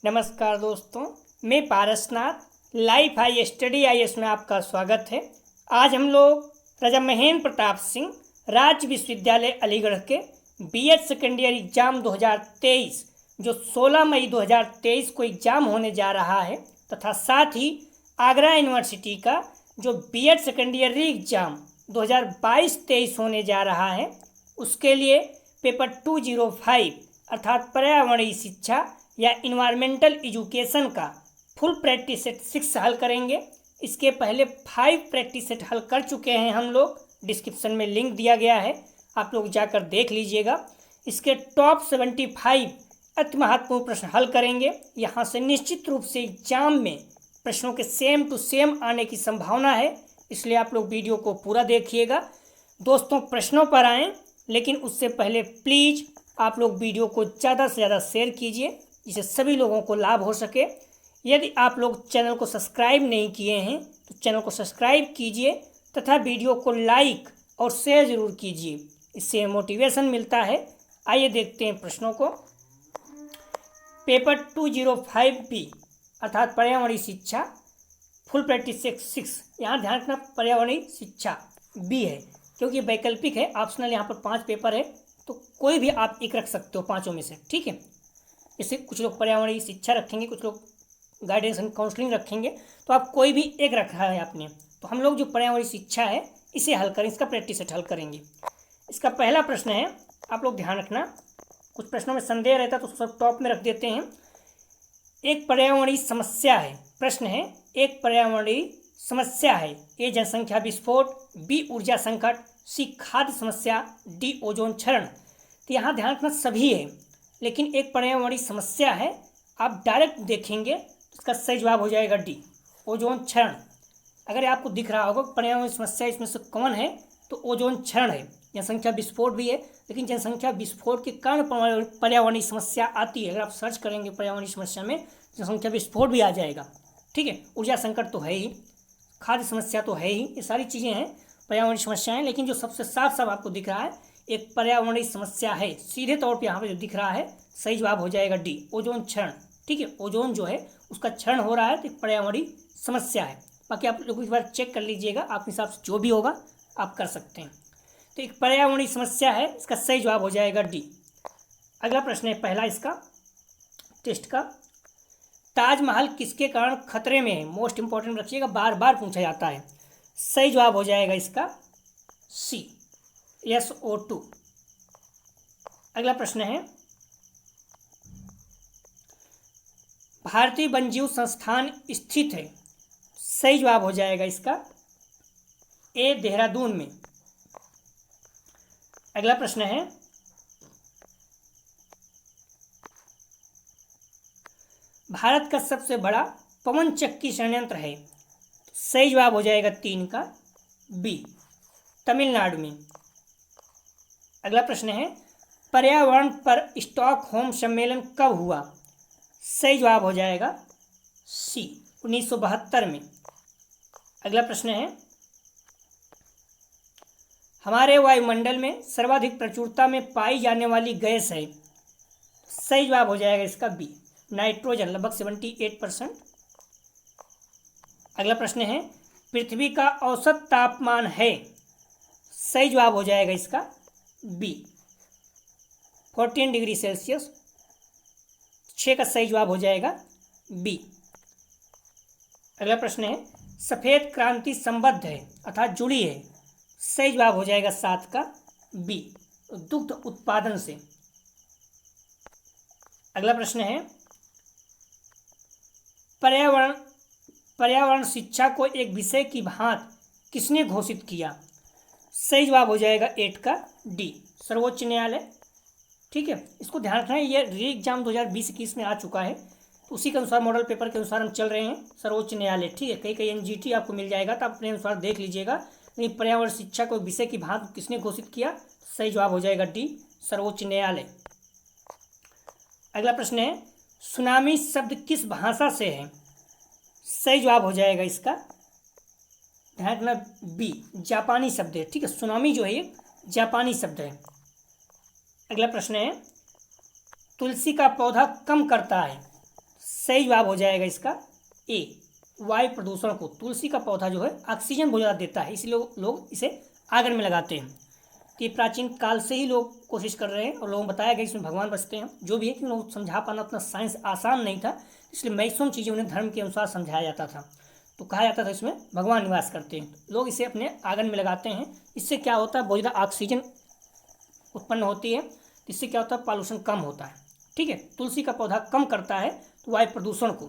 नमस्कार दोस्तों, मैं Parasnath life high study IAS में आपका स्वागत है। आज हम लोग राजा महेंद्र प्रताप सिंह राज्य विश्वविद्यालय अलीगढ़ के बीएड सेकेंड ईयर एग्जाम 2023 जो 16 मई 2023 को एग्जाम होने जा रहा है तथा साथ ही आगरा यूनिवर्सिटी का जो BEd second year re exam 2022-23 होने जा रहा है, उसके लिए पेपर 205 अर्थात पर्यावरणीय शिक्षा या इन्वायरमेंटल एजुकेशन का फुल प्रैक्टिस सेट 6 हल करेंगे। इसके पहले 5 प्रैक्टिस सेट हल कर चुके हैं हम लोग। डिस्क्रिप्शन में लिंक दिया गया है, आप लोग जाकर देख लीजिएगा। इसके टॉप 75 अति महत्वपूर्ण प्रश्न हल करेंगे। यहाँ से निश्चित रूप से एग्जाम में प्रश्नों के सेम टू सेम आने की संभावना है, इसलिए आप लोग वीडियो को पूरा देखिएगा। दोस्तों, प्रश्नों पर आएँ, लेकिन उससे पहले प्लीज़ आप लोग वीडियो को ज़्यादा से ज़्यादा शेयर कीजिए जिससे सभी लोगों को लाभ हो सके। यदि आप लोग चैनल को सब्सक्राइब नहीं किए हैं तो चैनल को सब्सक्राइब कीजिए तथा वीडियो को लाइक और शेयर ज़रूर कीजिए, इससे मोटिवेशन मिलता है। आइए देखते हैं प्रश्नों को। पेपर 205B अर्थात पर्यावरणीय शिक्षा फुल प्रैक्टिस सेट 6। यहाँ ध्यान रखना पर्यावरणीय शिक्षा बी है क्योंकि वैकल्पिक है, ऑप्शनल। यहाँ पर 5 पेपर है तो कोई भी आप एक रख सकते हो 5 में से, ठीक है। जैसे कुछ लोग पर्यावरणीय शिक्षा रखेंगे, कुछ लोग गाइडेंस एंड काउंसलिंग रखेंगे, तो आप कोई भी एक रखा है आपने। तो हम लोग जो पर्यावरणीय शिक्षा है इसे हल करें, इसका प्रैक्टिस सेट हल करेंगे। इसका पहला प्रश्न है, आप लोग ध्यान रखना, कुछ प्रश्नों में संदेह रहता है तो सब टॉप में रख देते हैं। एक पर्यावरणीय समस्या है, प्रश्न है एक पर्यावरणीय समस्या है। ए जनसंख्या विस्फोट, बी ऊर्जा संकट, सी खाद्य समस्या, डी ओजोन क्षरण। तो यहाँ ध्यान रखना सभी है, लेकिन एक पर्यावरणीय समस्या है। आप डायरेक्ट देखेंगे इसका सही जवाब हो जाएगा डी ओजोन क्षरण। अगर आपको दिख रहा होगा पर्यावरणीय समस्या इसमें से कौन है तो ओजोन क्षरण है। जनसंख्या विस्फोट भी है, लेकिन जनसंख्या विस्फोट के कारण पर्यावरणीय समस्या आती है। अगर आप सर्च करेंगे पर्यावरणीय समस्या में जनसंख्या विस्फोट भी आ जाएगा, ठीक है। ऊर्जा संकट तो है ही, खाद्य समस्या तो है ही, ये सारी चीज़ें हैं पर्यावरणीय समस्याएं। लेकिन जो सबसे साफ साफ आपको दिख रहा है एक पर्यावरणीय समस्या है, सीधे तौर पे यहाँ पे जो दिख रहा है सही जवाब हो जाएगा डी ओजोन क्षरण, ठीक है। ओजोन जो है उसका क्षरण हो रहा है तो पर्यावरणीय समस्या है। बाकी आप लोग एक बार चेक कर लीजिएगा, आप हिसाब से जो भी होगा आप कर सकते हैं। तो एक पर्यावरणीय समस्या है, इसका सही जवाब हो जाएगा डी। अगला प्रश्न है पहला इसका टेस्ट का, ताजमहल किसके कारण खतरे में है? मोस्ट इंपॉर्टेंट रखिएगा, बार बार पूछा जाता है। सही जवाब हो जाएगा इसका सी SO2। अगला प्रश्न है, भारतीय वन्यजीव संस्थान स्थित है? सही जवाब हो जाएगा इसका ए देहरादून में। अगला प्रश्न है, भारत का सबसे बड़ा पवन चक्की संयंत्र है? सही जवाब हो जाएगा 3 का बी तमिलनाडु में। अगला प्रश्न है, पर्यावरण पर स्टॉकहोम सम्मेलन कब हुआ? सही जवाब हो जाएगा सी 1972 में। अगला प्रश्न है, हमारे वायुमंडल में सर्वाधिक प्रचुरता में पाई जाने वाली गैस है? सही जवाब हो जाएगा इसका बी नाइट्रोजन, लगभग 78%। अगला प्रश्न है, पृथ्वी का औसत तापमान है? सही जवाब हो जाएगा इसका बी 14 डिग्री सेल्सियस। 6 का सही जवाब हो जाएगा बी। अगला प्रश्न है, सफ़ेद क्रांति संबद्ध है अर्थात जुड़ी है? सही जवाब हो जाएगा 7 का बी दुग्ध उत्पादन से। अगला प्रश्न है, पर्यावरण शिक्षा को एक विषय की भांति किसने घोषित किया? सही जवाब हो जाएगा 8 का डी सर्वोच्च न्यायालय, ठीक है। इसको ध्यान रखना है, ये री एग्जाम 2020-21 में आ चुका है, तो उसी के अनुसार मॉडल पेपर के अनुसार हम चल रहे हैं। सर्वोच्च न्यायालय, ठीक है। कहीं कहीं NGT आपको मिल जाएगा तो आप अपने अनुसार देख लीजिएगा। लेकिन पर्यावरण शिक्षा को विषय की भांति किसने घोषित किया? सही जवाब हो जाएगा डी सर्वोच्च न्यायालय। अगला प्रश्न है, सुनामी शब्द किस भाषा से है? सही जवाब हो जाएगा इसका ध्यान रखना बी जापानी शब्द है, ठीक है। सुनामी जो है ये जापानी शब्द है। अगला प्रश्न है, तुलसी का पौधा कम करता है? सही जवाब हो जाएगा इसका ए, वायु प्रदूषण को। तुलसी का पौधा जो है ऑक्सीजन बहुत ज़्यादा देता है, इसलिए लोग इसे आंगन में लगाते हैं। कि प्राचीन काल से ही लोग कोशिश कर रहे हैं और लोगों को बताया गया इसमें भगवान बसते हैं। जो भी है कि लोग समझा पाना उतना साइंस आसान नहीं था, इसलिए मैक्सिमम चीज़ें उन्हें धर्म के अनुसार समझाया जाता था। तो कहा जाता था इसमें भगवान निवास करते हैं, लोग इसे अपने आंगन में लगाते हैं। इससे क्या होता है, बहुत ज़्यादा ऑक्सीजन उत्पन्न होती है, इससे क्या होता है, पॉल्यूशन कम होता है। ठीक है, तुलसी का पौधा कम करता है तो वायु प्रदूषण को,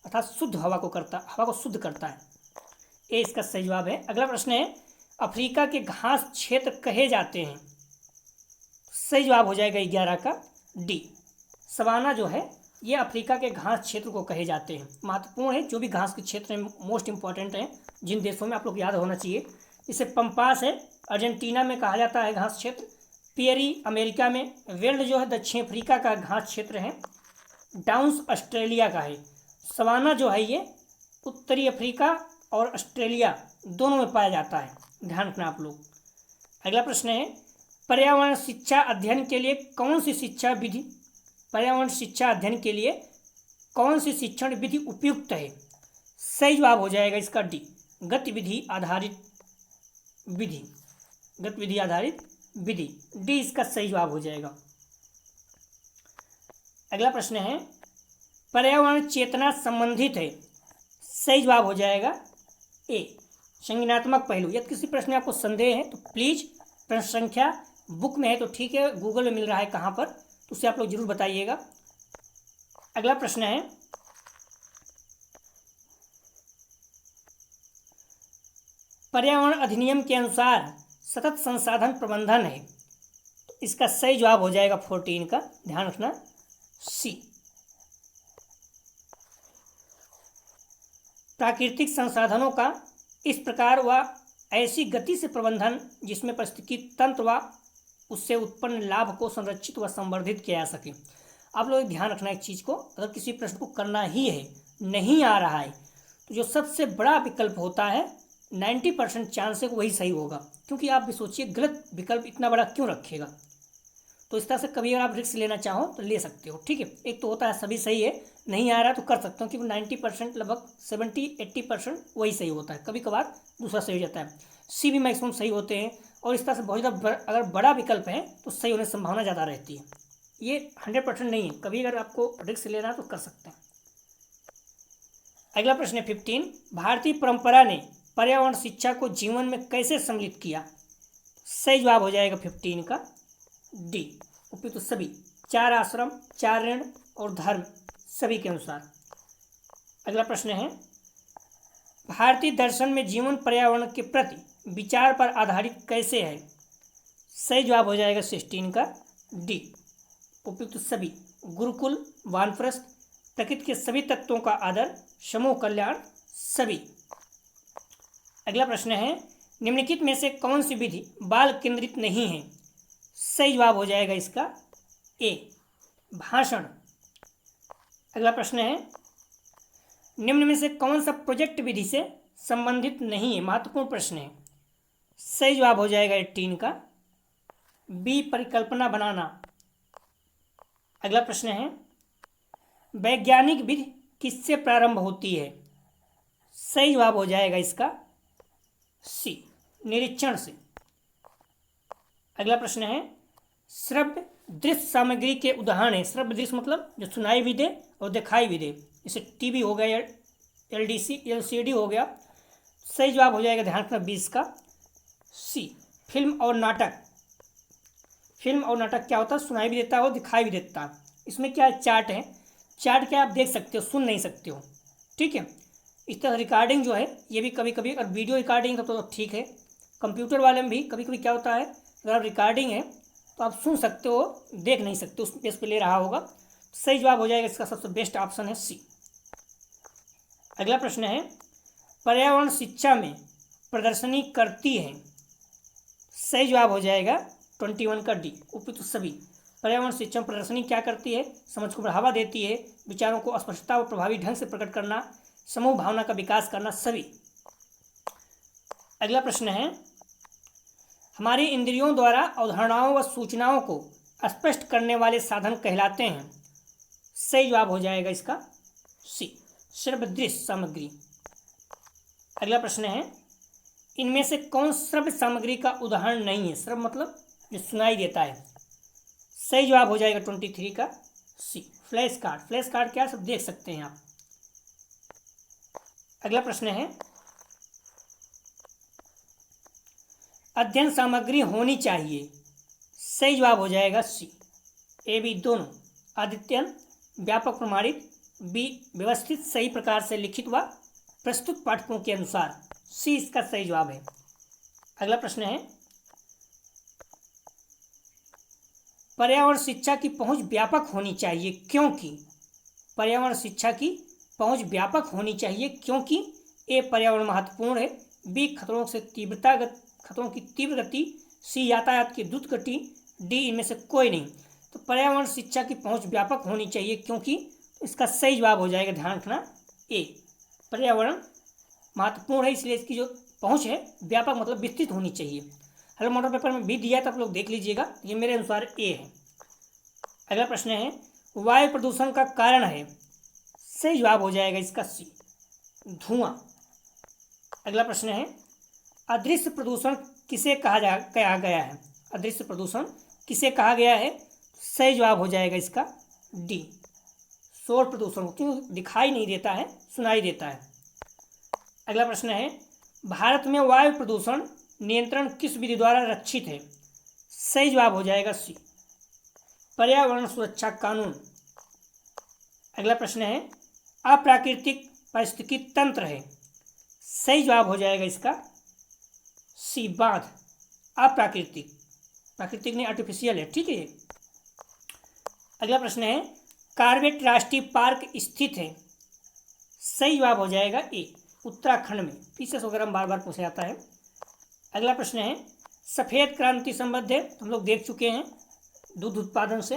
अर्थात शुद्ध हवा को करता, हवा को शुद्ध करता है। ये इसका सही जवाब है। अगला प्रश्न है, अफ्रीका के घास क्षेत्र कहे जाते हैं। सही जवाब हो जाएगा 11 का डी, सवाना जो है ये अफ्रीका के घास क्षेत्र को कहे जाते हैं। महत्वपूर्ण है, जो भी घास के क्षेत्र हैं मोस्ट इंपॉर्टेंट हैं जिन देशों में, आप लोग याद होना चाहिए। इसे पंपास है अर्जेंटीना में कहा जाता है घास क्षेत्र, पियरी अमेरिका में, वेल्ड जो है दक्षिण अफ्रीका का घास क्षेत्र है, डाउन्स ऑस्ट्रेलिया का है, सवाना जो है ये उत्तरी अफ्रीका और ऑस्ट्रेलिया दोनों में पाया जाता है, ध्यान रखना आप लोग। अगला प्रश्न है, पर्यावरण शिक्षा अध्ययन के लिए कौन सी शिक्षा विधि, पर्यावरण शिक्षा अध्ययन के लिए कौन सी शिक्षण विधि उपयुक्त है। सही जवाब हो जाएगा इसका डी, गतिविधि आधारित विधि, गतिविधि आधारित विधि, डी इसका सही जवाब हो जाएगा। अगला प्रश्न है, पर्यावरण चेतना संबंधित है। सही जवाब हो जाएगा ए, संज्ञानात्मक पहलू। यदि किसी प्रश्न में आपको संदेह है तो प्लीज प्रश्न संख्या बुक में है तो ठीक है, गूगल में मिल रहा है कहाँ पर, तो उसे आप लोग जरूर बताइएगा। अगला प्रश्न है, पर्यावरण अधिनियम के अनुसार सतत संसाधन प्रबंधन है, तो इसका सही जवाब हो जाएगा 14 का, ध्यान रखना सी। प्राकृतिक संसाधनों का इस प्रकार व ऐसी गति से प्रबंधन जिसमें पारिस्थितिकी तंत्र व उससे उत्पन्न लाभ को संरक्षित व संवर्धित किया जा सके। आप लोग ध्यान रखना एक चीज़ को, अगर किसी प्रश्न को करना ही है, नहीं आ रहा है, तो जो सबसे बड़ा विकल्प होता है 90% चांस है वही सही होगा। क्योंकि आप भी सोचिए गलत विकल्प इतना बड़ा क्यों रखेगा। तो इस तरह से कभी अगर आप रिस्क लेना चाहो तो ले सकते हो। ठीक है, एक तो होता है सभी सही है, नहीं आ रहा तो कर सकते हो, क्योंकि 90% लगभग 70-80% वही सही होता है, कभी कभार दूसरा सही हो जाता है। सी भी मैक्सिमम सही होते हैं, और इस तरह से बहुत ज़्यादा अगर बड़ा विकल्प है तो सही होने की संभावना ज़्यादा रहती है। ये 100% नहीं है, कभी अगर आपको रिस्क लेना है तो कर सकते हैं। अगला प्रश्न है 15, भारतीय परंपरा ने पर्यावरण शिक्षा को जीवन में कैसे सम्मिलित किया। सही जवाब हो जाएगा 15 का डी, उपयुक्त सभी 4 आश्रम, 4 ऋण और धर्म सभी के अनुसार। अगला प्रश्न है, भारतीय दर्शन में जीवन पर्यावरण के प्रति विचार पर आधारित कैसे है। सही जवाब हो जाएगा 16 का डी, उपयुक्त सभी गुरुकुल, वानप्रस्थ, प्रकृति के सभी तत्वों का आदर, समूह कल्याण सभी। अगला प्रश्न है, निम्नलिखित में से कौन सी विधि बाल केंद्रित नहीं है। सही जवाब हो जाएगा इसका ए, भाषण। अगला प्रश्न है, निम्न में से कौन सा प्रोजेक्ट विधि से संबंधित नहीं है। महत्वपूर्ण प्रश्न है। सही जवाब हो जाएगा 18 का बी, परिकल्पना बनाना। अगला प्रश्न है, वैज्ञानिक विधि किससे प्रारंभ होती है। सही जवाब हो जाएगा इसका सी, निरीक्षण से। अगला प्रश्न है, श्रव्य दृश्य सामग्री के उदाहरण है। श्रव्य दृश्य मतलब जो सुनाई भी दे और दिखाई भी दे, जैसे टीवी हो गया, एलडीसी एलसीडी हो गया। सही जवाब हो जाएगा, ध्यान रखना 20 का सी, फिल्म और नाटक। फिल्म और नाटक क्या होता है, सुनाई भी देता है और दिखाई भी देता है। इसमें क्या चार्ट है, चार्ट क्या आप देख सकते हो, सुन नहीं सकते हो। ठीक है, इस तरह रिकॉर्डिंग जो है ये भी कभी कभी, अगर वीडियो रिकॉर्डिंग तो ठीक है, कंप्यूटर वाले में भी कभी कभी क्या होता है, अगर आप रिकॉर्डिंग है तो आप सुन सकते हो, देख नहीं सकते, उस बेस पे ले रहा होगा। सही जवाब हो जाएगा इसका सबसे बेस्ट ऑप्शन है सी। अगला प्रश्न है, पर्यावरण शिक्षा में प्रदर्शनी करती है। सही जवाब हो जाएगा 21 का डी, उपयुक्त सभी। पर्यावरण शिक्षा में प्रदर्शनी क्या करती है, समझ को बढ़ावा देती है, विचारों को स्पष्टता और प्रभावी ढंग से प्रकट करना, समूह भावना का विकास करना सभी। अगला प्रश्न है, हमारी इंद्रियों द्वारा अवधारणाओं व सूचनाओं को स्पष्ट करने वाले साधन कहलाते हैं। सही जवाब हो जाएगा इसका सी श्रव्यदृश्य सामग्री। अगला प्रश्न है, इनमें से कौन श्रव्य सामग्री का उदाहरण नहीं है? श्रव्य मतलब जो सुनाई देता है। सही जवाब हो जाएगा 23 का सी फ्लैश कार्ड। फ्लैश कार्ड क्या सब देख सकते हैं आप। अगला प्रश्न है, अध्ययन सामग्री होनी चाहिए। सही जवाब हो जाएगा सी ए बी दोनों। अध्ययन व्यापक प्रमाणित, बी व्यवस्थित सही प्रकार से लिखित व प्रस्तुत पाठकों के अनुसार। सी इसका सही जवाब है। अगला प्रश्न है, पर्यावरण शिक्षा की पहुंच व्यापक होनी चाहिए क्योंकि। पर्यावरण शिक्षा की पहुंच व्यापक होनी चाहिए क्योंकि ए पर्यावरण महत्वपूर्ण है, बी खतरों की तीव्र गति, सी यातायात की द्रुत गति, डी इनमें से कोई नहीं। तो पर्यावरण शिक्षा की पहुंच व्यापक होनी चाहिए क्योंकि इसका सही जवाब हो जाएगा, ध्यान रखना, ए पर्यावरण महत्वपूर्ण है इसलिए इसकी जो पहुंच है व्यापक मतलब विस्तृत होनी चाहिए। हेलो मॉडल पेपर में भी दिया तो आप लोग देख लीजिएगा, ये मेरे अनुसार ए है। अगला प्रश्न है, वायु प्रदूषण का कारण है। सही जवाब हो जाएगा इसका सी धुआं। अगला प्रश्न है, अदृश्य प्रदूषण किसे कहा गया है? अदृश्य प्रदूषण किसे कहा गया है? सही जवाब हो जाएगा इसका डी शोर प्रदूषण, क्यों दिखाई नहीं देता है, सुनाई देता है। अगला प्रश्न है, भारत में वायु प्रदूषण नियंत्रण किस विधि द्वारा रक्षित है? सही जवाब हो जाएगा सी पर्यावरण सुरक्षा कानून। अगला प्रश्न है, अप्राकृतिक पारिस्थितिकी तंत्र है। सही जवाब हो जाएगा इसका सी बांध। अप्राकृतिक, प्राकृतिक नहीं आर्टिफिशियल है, ठीक है। अगला प्रश्न है, कार्बेट राष्ट्रीय पार्क स्थित है। सही जवाब हो जाएगा ए उत्तराखंड में। पीसेस वगैरह बार बार पूछा जाता है। अगला प्रश्न है, सफेद क्रांति संबद्ध है, हम लोग देख चुके हैं, दूध उत्पादन से।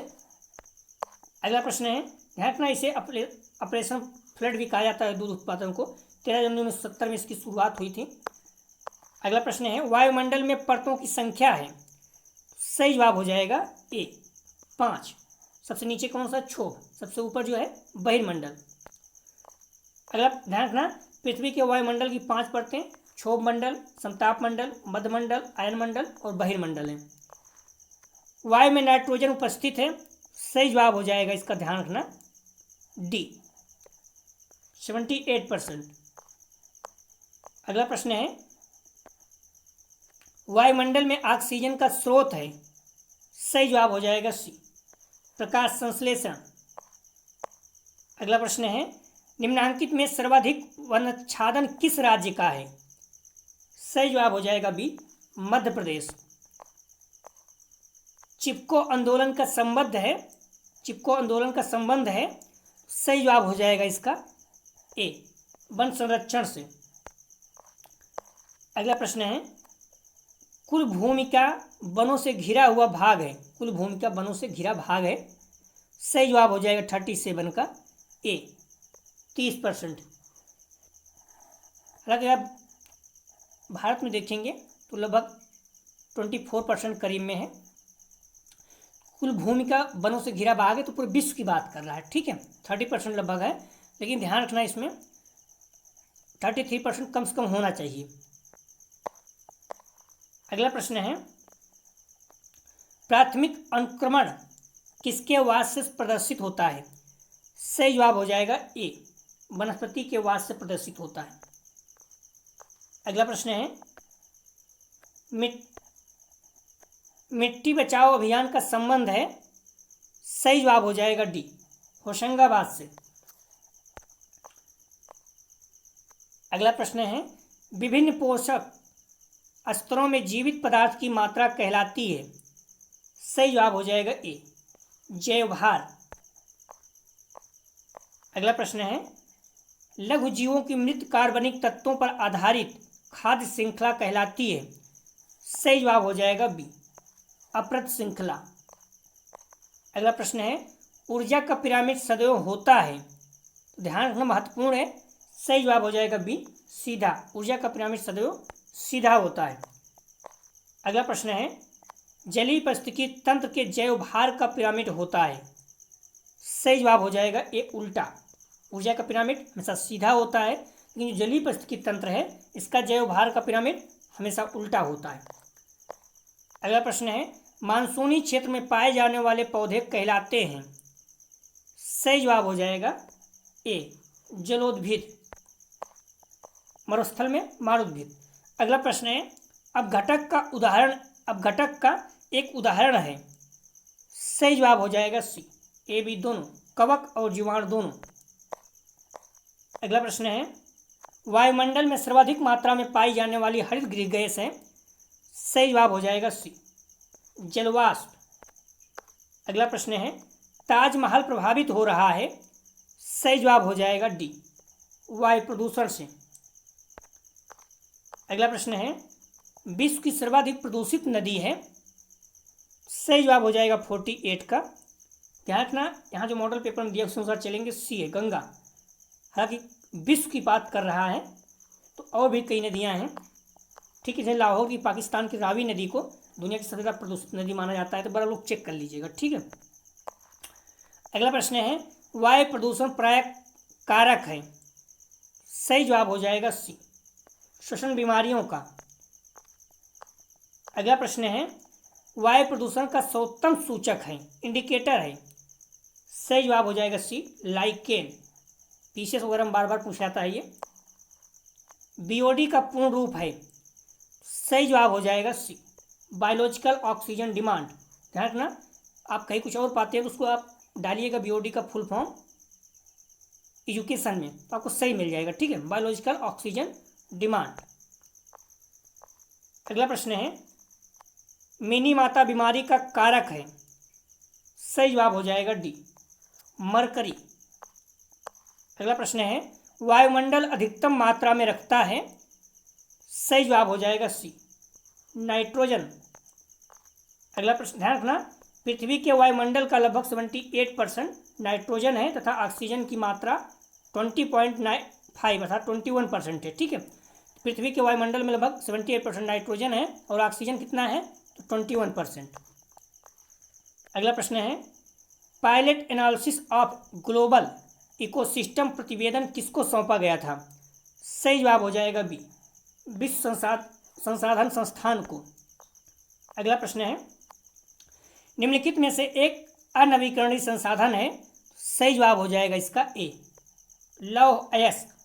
अगला प्रश्न है, ध्यान रखना इसे ऑपरेशन फ्लड भी कहा जाता है दूध उत्पादन को। 13 जनवरी 1970 में इसकी शुरुआत हुई थी। अगला प्रश्न है, वायुमंडल में परतों की संख्या है। सही जवाब हो जाएगा ए 5। सबसे नीचे कौन सा? क्षोभ। सबसे ऊपर जो है बहिर्मंडल। अगला ध्यान रखना, पृथ्वी के वायुमंडल की 5 परतें क्षोभ मंडल, समताप मंडल, मध्यमंडल, आयन मंडल और बहिर्मंडल है। वायु में नाइट्रोजन उपस्थित है। सही जवाब हो जाएगा इसका, ध्यान रखना, डी 78%। अगला प्रश्न है, वायुमंडल में ऑक्सीजन का स्रोत है। सही जवाब हो जाएगा सी प्रकाश संश्लेषण। अगला प्रश्न है, निम्नांकित में सर्वाधिक वनाच्छादन किस राज्य का है? सही जवाब हो जाएगा बी मध्य प्रदेश। चिपको आंदोलन का संबंध है। चिपको आंदोलन का संबंध है। सही जवाब हो जाएगा इसका ए वन संरक्षण से। अगला प्रश्न है, कुल भूमि का वनों से घिरा हुआ भाग है। कुल भूमि का वनों से घिरा भाग है। सही जवाब हो जाएगा 37 का ए 30%। हालांकि आप भारत में देखेंगे तो लगभग 24% करीब में है। कुल भूमि का वनों से घिरा भाग है तो पूरे विश्व की बात कर रहा है, ठीक है। 30% लगभग है, लेकिन ध्यान रखना इसमें 33% कम से कम होना चाहिए। अगला प्रश्न है, प्राथमिक अनुक्रमण किसके वास से प्रदर्शित होता है? सही जवाब हो जाएगा ए वनस्पति के वास से प्रदर्शित होता है। अगला प्रश्न है, मिट्टी बचाओ अभियान का संबंध है। सही जवाब हो जाएगा डी होशंगाबाद से। अगला प्रश्न है, विभिन्न पोषक स्तरों में जीवित पदार्थ की मात्रा कहलाती है। सही जवाब हो जाएगा ए जैवभार। अगला प्रश्न है, लघु जीवों की मृत कार्बनिक तत्वों पर आधारित खाद्य श्रृंखला कहलाती है। सही जवाब हो जाएगा बी अप्रत श्रृंखला। अगला प्रश्न है, ऊर्जा का पिरामिड सदैव होता है। तो ध्यान रखना महत्वपूर्ण है। सही जवाब हो जाएगा बी सीधा। ऊर्जा का पिरामिड सदैव सीधा होता है। अगला प्रश्न है, जलीय पारिस्थितिकी तंत्र के जैव भार का पिरामिड होता है। सही जवाब हो जाएगा ए उल्टा। ऊर्जा का पिरामिड हमेशा सीधा होता है, लेकिन जो जलीय पारिस्थितिकी तंत्र है इसका जैव भार का पिरामिड हमेशा उल्टा होता है। अगला प्रश्न है, मानसूनी क्षेत्र में पाए जाने वाले पौधे कहलाते हैं। सही जवाब हो जाएगा ए, जलोद्भिद, मरुस्थल में मारुद्भिद। अगला प्रश्न है, अब घटक का एक उदाहरण है। सही जवाब हो जाएगा सी, ए बी दोनों, कवक और जीवाणु दोनों। अगला प्रश्न है, वायुमंडल में सर्वाधिक मात्रा में पाई जाने वाली हरित गृह गैस है। सही जवाब हो जाएगा सी, जलवाष्प। अगला प्रश्न है, ताजमहल प्रभावित हो रहा है। सही जवाब हो जाएगा डी, वायु प्रदूषण से। अगला प्रश्न है, विश्व की सर्वाधिक प्रदूषित नदी है। सही जवाब हो जाएगा 48 का। ध्यान रखना, यहाँ जो मॉडल पेपर में दिया उस अनुसार चलेंगे, सी है गंगा। हालांकि विश्व की बात कर रहा है तो और भी कई नदियाँ हैं, ठीक है। जैसे लाहौर की पाकिस्तान की रावी नदी को दुनिया की सबसे ज़्यादा प्रदूषित नदी माना जाता है, तो बड़ा लोग चेक कर लीजिएगा, ठीक है। अगला प्रश्न है, वायु प्रदूषण प्राय कारक है। सही जवाब हो जाएगा सी, श्वसन बीमारियों का। अगला प्रश्न है, वायु प्रदूषण का सर्वोत्तम सूचक है, इंडिकेटर है। सही जवाब हो जाएगा सी, लाइकेन। पीसीएस वगैरह में बार बार पूछा जाता है ये। बीओडी का पूर्ण रूप है। सही जवाब हो जाएगा सी, बायोलॉजिकल ऑक्सीजन डिमांड। ध्यान रखना, आप कहीं कुछ और पाते हैं तो उसको आप डालिएगा बीओडी का फुल फॉर्म एजुकेशन में, तो आपको सही मिल जाएगा, ठीक है, बायोलॉजिकल ऑक्सीजन डिमांड। अगला प्रश्न है, मिनी माता बीमारी का कारक है। सही जवाब हो जाएगा डी, मरकरी। अगला प्रश्न है, वायुमंडल अधिकतम मात्रा में रखता है। सही जवाब हो जाएगा सी, नाइट्रोजन। अगला प्रश्न, ध्यान रखना, पृथ्वी के वायुमंडल का लगभग 78% नाइट्रोजन है तथा ऑक्सीजन की मात्रा 20.95 अर्थात 21% है, ठीक है। पृथ्वी के वायुमंडल में लगभग 78% नाइट्रोजन है और ऑक्सीजन कितना है, तो 21%। अगला प्रश्न है, pilot analysis of global ecosystem प्रतिवेदन किसको सौंपा गया था। सही जवाब हो जाएगा बी, विश्व संसाधन संस्थान को। अगला प्रश्न है, निम्नलिखित में से एक अनवीकरणीय संसाधन है। सही जवाब हो जाएगा इसका ए, लौह अयस्क।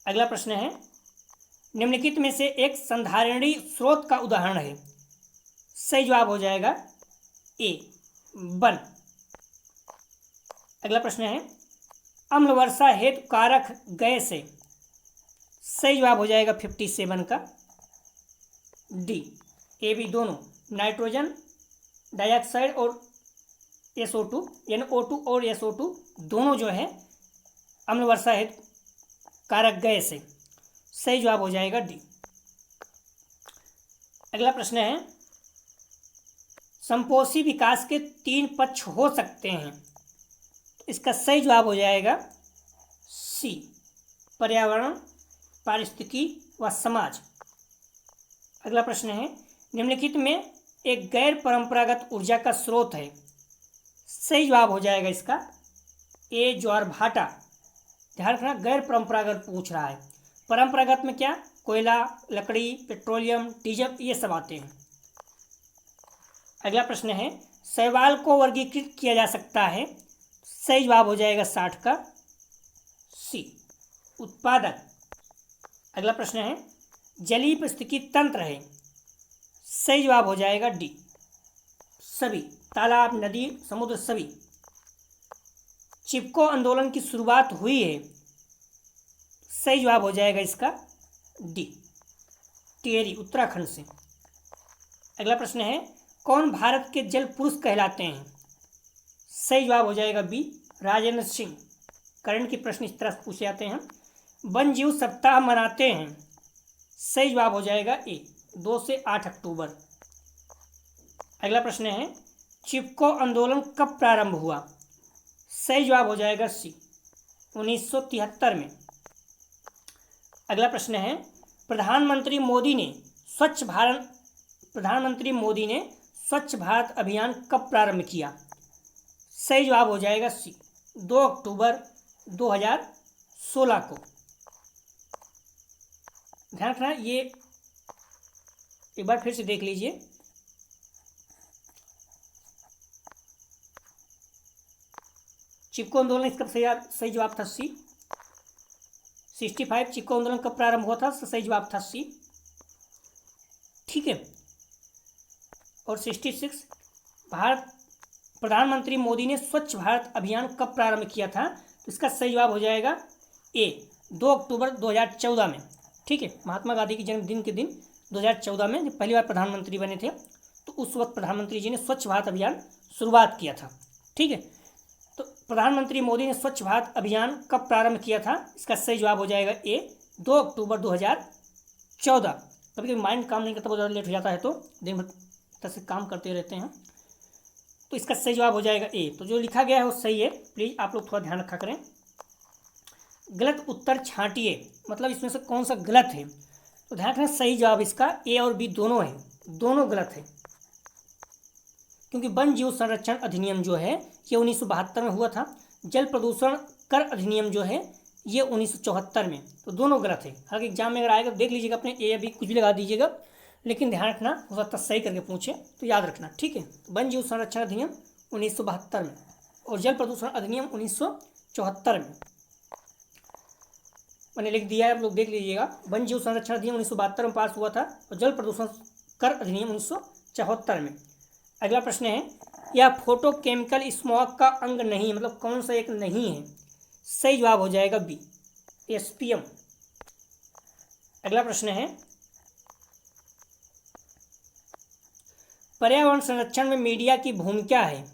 अगला प्रश्न है, निम्नलिखित में से एक संधारणीय स्रोत का उदाहरण है। सही जवाब हो जाएगा ए, वन। अगला प्रश्न है, अम्ल वर्षा हेतु कारक गैस है। सही जवाब हो जाएगा 57 का डी, ए बी दोनों, नाइट्रोजन डाइऑक्साइड और SO2 यानी O2 और SO2 दोनों जो है अम्ल वर्षा हेतु कारक गैस है। सही जवाब हो जाएगा डी। अगला प्रश्न है, संपोषी विकास के 3 पक्ष हो सकते हैं। इसका सही जवाब हो जाएगा सी, पर्यावरण, पारिस्थितिकी व समाज। अगला प्रश्न है, निम्नलिखित में एक गैर परंपरागत ऊर्जा का स्रोत है। सही जवाब हो जाएगा इसका ए, ज्वारभाटा। ध्यान रखना, गैर परंपरागत पूछ रहा है। परंपरागत में क्या, कोयला, लकड़ी, पेट्रोलियम, डीजल, ये सब आते हैं। अगला प्रश्न है, शैवाल को वर्गीकृत किया जा सकता है। सही जवाब हो जाएगा 60 का सी, उत्पादक। अगला प्रश्न है, जलीय पारिस्थितिकी तंत्र है। सही जवाब हो जाएगा डी, सभी, तालाब, नदी, समुद्र, सभी। चिपको आंदोलन की शुरुआत हुई है। सही जवाब हो जाएगा इसका डी, टिहरी, उत्तराखंड से। अगला प्रश्न है, कौन भारत के जल पुरुष कहलाते हैं। सही जवाब हो जाएगा बी, राजेंद्र सिंह। करंट के प्रश्न इस तरह से पूछे जाते हैं। वन जीव सप्ताह मनाते हैं। सही जवाब हो जाएगा ए, 2 से 8 अक्टूबर। अगला प्रश्न है, चिपको आंदोलन कब प्रारंभ हुआ। सही जवाब हो जाएगा सी, 1973 में। अगला प्रश्न है, प्रधानमंत्री मोदी ने स्वच्छ भारत अभियान कब प्रारंभ किया। सही जवाब हो जाएगा सी, 2 अक्टूबर 2016 को। ध्यान रखना, ये एक बार फिर से देख लीजिए। चिपको आंदोलन, इसका सही जवाब था सी। 65 चिपको आंदोलन कब प्रारंभ हुआ था? सही जवाब था सी। ठीक है। और 66 भारत प्रधानमंत्री मोदी ने स्वच्छ भारत अभियान कब प्रारंभ किया था? तो इसका सही जवाब हो जाएगा ए, 2 अक्टूबर 2014 में। ठीक है, महात्मा गांधी के जन्मदिन के दिन 2014 में जब पहली बार प्रधानमंत्री बने थे, तो उस वक्त प्रधानमंत्री जी ने स्वच्छ भारत अभियान शुरुआत किया था। ठीक है, तो प्रधानमंत्री मोदी ने स्वच्छ भारत अभियान कब प्रारंभ किया था? इसका सही जवाब हो जाएगा ए, 2 अक्टूबर 2014। कभी कभी माइंड काम नहीं करता, बहुत ज़्यादा लेट हो जाता है, तो दिन भर तरह से काम करते रहते हैं, तो इसका सही जवाब हो जाएगा ए। तो जो लिखा गया है वो सही है, प्लीज़ आप लोग थोड़ा ध्यान रखा करें। गलत उत्तर छांटिए, मतलब इसमें से कौन सा गलत है? तो ध्यान रखना, सही जवाब इसका ए और बी दोनों है, दोनों गलत है। क्योंकि वन जीव संरक्षण अधिनियम जो है ये 1972 में हुआ था। जल प्रदूषण कर अधिनियम जो है ये 1974 में, तो दोनों गलत है। हालांकि एग्जाम में अगर आएगा तो देख लीजिएगा, अपने ए या बी कुछ भी लगा दीजिएगा, लेकिन ध्यान रखना हो सकता सही करके पूछे, तो याद रखना। ठीक है, वन जीव संरक्षण अधिनियम 1972 में और जल प्रदूषण अधिनियम 1974 में मैंने लिख दिया है, आप लोग देख लीजिएगा। वन जीव संरक्षण अधिनियम 1972 में पास हुआ था और जल प्रदूषण कर अधिनियम 1974 में। अगला प्रश्न है, यह फोटोकेमिकल स्मॉग का अंग नहीं, मतलब कौन सा एक नहीं है? सही जवाब हो जाएगा बी, एसपीएम। अगला प्रश्न है, पर्यावरण संरक्षण में मीडिया की भूमिका है।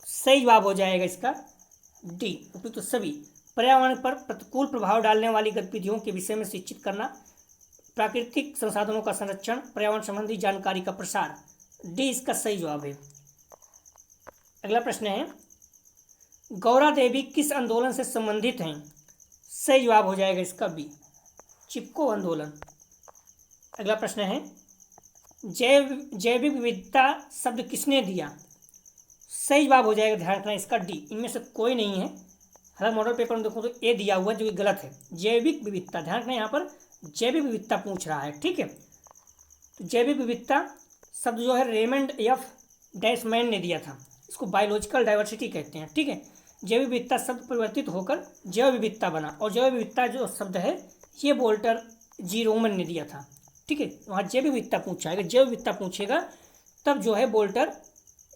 सही जवाब हो जाएगा इसका डी, उपयुक्त सभी। पर्यावरण पर प्रतिकूल प्रभाव डालने वाली गतिविधियों के विषय में शिक्षित करना, प्राकृतिक संसाधनों का संरक्षण, पर्यावरण संबंधी जानकारी का प्रसार, डी इसका सही जवाब है। अगला प्रश्न है, गौरा देवी किस आंदोलन से संबंधित हैं? सही जवाब हो जाएगा इसका बी, चिपको आंदोलन। अगला प्रश्न है, जैविक विविधता शब्द किसने दिया? सही जवाब हो जाएगा, ध्यान रखना इसका डी, इनमें से कोई नहीं है। हालांकि मॉडल पेपर में देखो तो ए दिया हुआ है, जो कि गलत है। जैविक विविधता, ध्यान रखना यहाँ पर जैविक विविधता पूछ रहा है। ठीक है, तो जैविक विविधता शब्द जो है रेमंड एफ डैशमैन ने दिया था, इसको बायोलॉजिकल डाइवर्सिटी कहते हैं। ठीक है, जैविक विविधता शब्द परिवर्तित होकर जैव विविधता बना, और जैव विविधता जो शब्द है ये वोल्टर जी रोमन ने दिया था। ठीक है, वहाँ जैव विविधता पूछा है, जैव विविधता पूछेगा तब जो है वोल्टर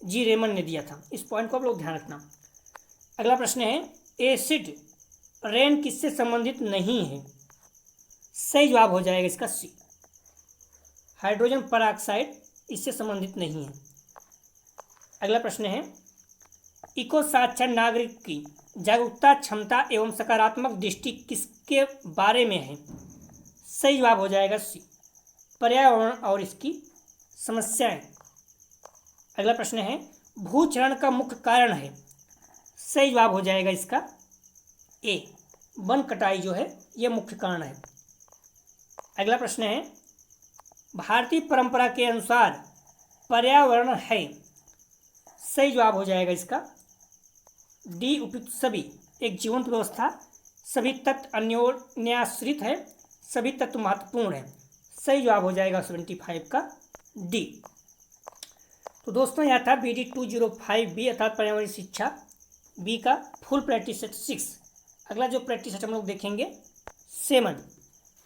जी रेमन ने दिया था। इस पॉइंट को आप लोग ध्यान रखना। अगला प्रश्न है, एसिड रेन किससे संबंधित नहीं है? सही जवाब हो जाएगा इसका सी, हाइड्रोजन परऑक्साइड इससे संबंधित नहीं है। अगला प्रश्न है, इको साक्षर नागरिक की जागरूकता, क्षमता एवं सकारात्मक दृष्टि किसके बारे में है? सही जवाब हो जाएगा सी, पर्यावरण और इसकी समस्याएं। अगला प्रश्न है, भूचरण का मुख्य कारण है? सही जवाब हो जाएगा इसका ए, वन कटाई जो है यह मुख्य कारण है। अगला प्रश्न है, भारतीय परंपरा के अनुसार पर्यावरण है? सही जवाब हो जाएगा इसका डी, उपयुक्त सभी। एक जीवंत व्यवस्था, सभी तत्व अन्योन्याश्रित है, सभी तत्व महत्वपूर्ण है। सही जवाब हो जाएगा 75 का डी। तो दोस्तों यह था BD 205B अर्थात पर्यावरण शिक्षा बी का फुल प्रैक्टिस सेट 6। अगला जो प्रैक्टिस सेट हम लोग देखेंगे 7।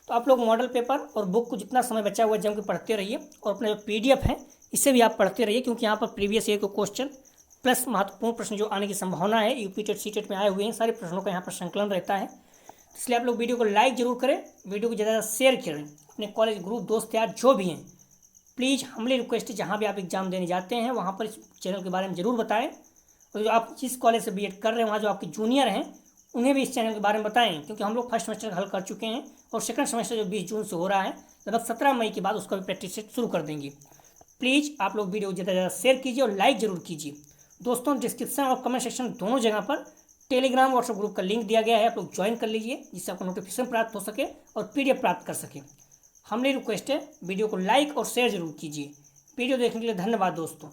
तो आप लोग मॉडल पेपर और बुक को जितना समय बचा हुआ जम के पढ़ते रहिए, और अपना जो PDF है इसे भी आप पढ़ते रहिए, क्योंकि यहाँ पर प्रीवियस ईयर के क्वेश्चन प्लस महत्वपूर्ण प्रश्न जो आने की संभावना है, यूपी टेट सी टेट में आए हुए हैं, सारे प्रश्नों का यहाँ पर संकलन रहता है। इसलिए आप लोग वीडियो को लाइक जरूर करें, वीडियो को ज़्यादा शेयर करें, अपने कॉलेज ग्रुप दोस्त यार जो भी हैं, प्लीज़ हम्बली रिक्वेस्ट है, जहाँ भी आप एग्जाम देने जाते हैं वहाँ पर इस चैनल के बारे में ज़रूर बताएं। और जो आप जिस कॉलेज से BEd कर रहे हैं वहाँ जो आपके जूनियर हैं उन्हें भी इस चैनल के बारे में बताएं, क्योंकि हम लोग फर्स्ट सेमेस्टर हल कर चुके हैं और सेकंड सेमेस्टर जो 20 जून से हो रहा है, लगभग 17 मई के बाद उसका भी प्रैक्टिस शुरू कर देंगे। प्लीज़ आप लोग वीडियो ज़्यादा से ज़्यादा शेयर कीजिए और लाइक ज़रूर कीजिए। दोस्तों डिस्क्रिप्शन और कमेंट सेक्शन दोनों जगह पर टेलीग्राम व्हाट्सएप ग्रुप का लिंक दिया गया है, आप लोग ज्वाइन कर लीजिए, जिससे आपको नोटिफिकेशन प्राप्त हो सके और PDF प्राप्त कर सके। हमारी रिक्वेस्ट है वीडियो को लाइक और शेयर जरूर कीजिए। वीडियो देखने के लिए धन्यवाद दोस्तों।